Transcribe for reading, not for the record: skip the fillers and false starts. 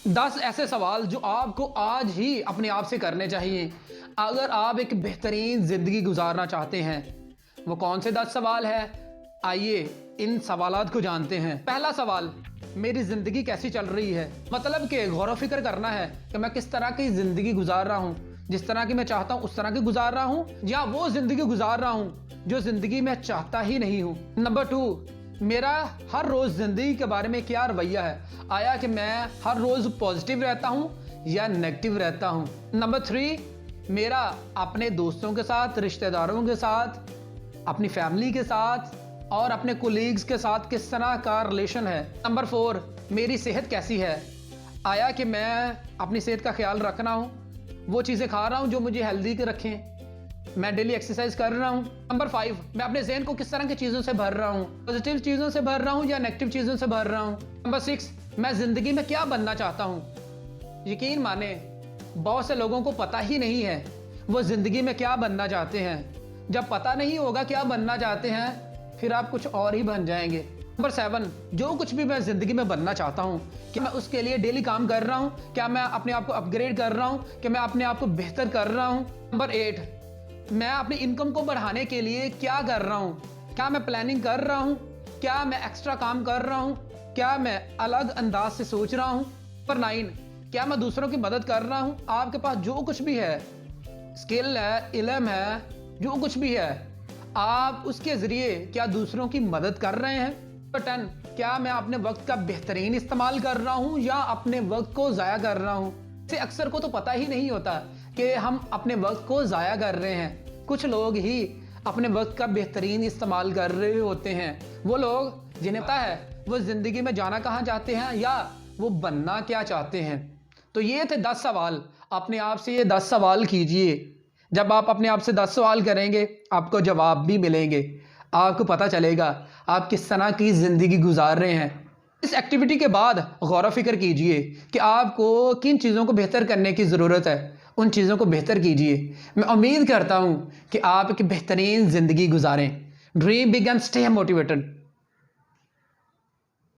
10 ऐसे सवाल जो आपको आज ही अपने आप से करने चाहिए अगर आप एक बेहतरीन ज़िंदगी गुजारना चाहते हैं। वो कौन से 10 सवाल है, आइए इन सवालात को जानते हैं। पहला सवाल, मेरी ज़िंदगी कैसी चल रही है। मतलब कि गौर व फिक्र करना है कि मैं किस तरह की ज़िंदगी गुजार रहा हूँ, जिस तरह की मैं चाहता हूँ उस तरह की गुजार रहा हूँ, या वो ज़िंदगी गुजार रहा हूँ जो ज़िंदगी मैं चाहता ही नहीं हूँ। नंबर 2, मेरा हर रोज़ ज़िंदगी के बारे में क्या रवैया है। आया कि मैं हर रोज़ पॉजिटिव रहता हूँ या नेगेटिव रहता हूँ। नंबर 3, मेरा अपने दोस्तों के साथ, रिश्तेदारों के साथ, अपनी फैमिली के साथ और अपने कोलीग्स के साथ किस तरह का रिलेशन है। नंबर 4, मेरी सेहत कैसी है। आया कि मैं अपनी सेहत का ख्याल रख रहा हूँ, वो चीज़ें खा रहा हूँ जो मुझे हेल्दी रखें, मैं डेली एक्सरसाइज कर रहा हूँ। नंबर 5, मैं अपने ज़हन को किस तरह की चीज़ों से भर रहा हूँ, पॉजिटिव चीज़ों से भर रहा हूँ या नेगेटिव चीज़ों से भर रहा हूँ। नंबर 6, मैं ज़िंदगी में क्या बनना चाहता हूँ। यकीन माने बहुत से लोगों को पता ही नहीं है वो ज़िंदगी में क्या बनना चाहते हैं। जब पता नहीं होगा क्या बनना चाहते हैं फिर आप कुछ और ही बन जाएंगे। नंबर 7, जो कुछ भी मैं ज़िंदगी में बनना चाहता हूँ कि मैं उसके लिए डेली काम कर रहा हूँ, क्या मैं अपने आप को अपग्रेड कर रहा हूँ, कि मैं अपने आप को बेहतर कर रहा हूँ। नंबर 8, मैं अपनी इनकम को बढ़ाने के लिए क्या कर रहा हूँ, क्या मैं प्लानिंग कर रहा हूँ, क्या मैं एक्स्ट्रा काम कर रहा हूँ, क्या मैं अलग अंदाज से सोच रहा हूँ। नंबर 9, क्या मैं दूसरों की मदद कर रहा हूँ। आपके पास जो कुछ भी है, स्किल है, इल्म है, जो कुछ भी है, आप उसके ज़रिए क्या दूसरों की मदद कर रहे हैं। नंबर 10, क्या मैं अपने वक्त का बेहतरीन इस्तेमाल कर रहा हूँ या अपने वक्त को ज़ाया कर रहा हूँ। इसे अक्सर को तो पता ही नहीं होता कि हम अपने वक्त को ज़ाया कर रहे हैं। कुछ लोग ही अपने वक्त का बेहतरीन इस्तेमाल कर रहे होते हैं, वो लोग जिन्हें पता है वो ज़िंदगी में जाना कहाँ चाहते हैं या वो बनना क्या चाहते हैं। तो ये थे 10 सवाल। अपने आप से ये 10 सवाल कीजिए। जब आप अपने आप से 10 सवाल करेंगे आपको जवाब भी मिलेंगे, आपको पता चलेगा आप किस तरह की ज़िंदगी गुजार रहे हैं। इस एक्टिविटी के बाद गौर व फिक्र कीजिए कि आपको किन चीज़ों को बेहतर करने की ज़रूरत है, उन चीज़ों को बेहतर कीजिए। मैं उम्मीद करता हूँ कि आप एक बेहतरीन ज़िंदगी गुजारें। Dream big and stay motivated.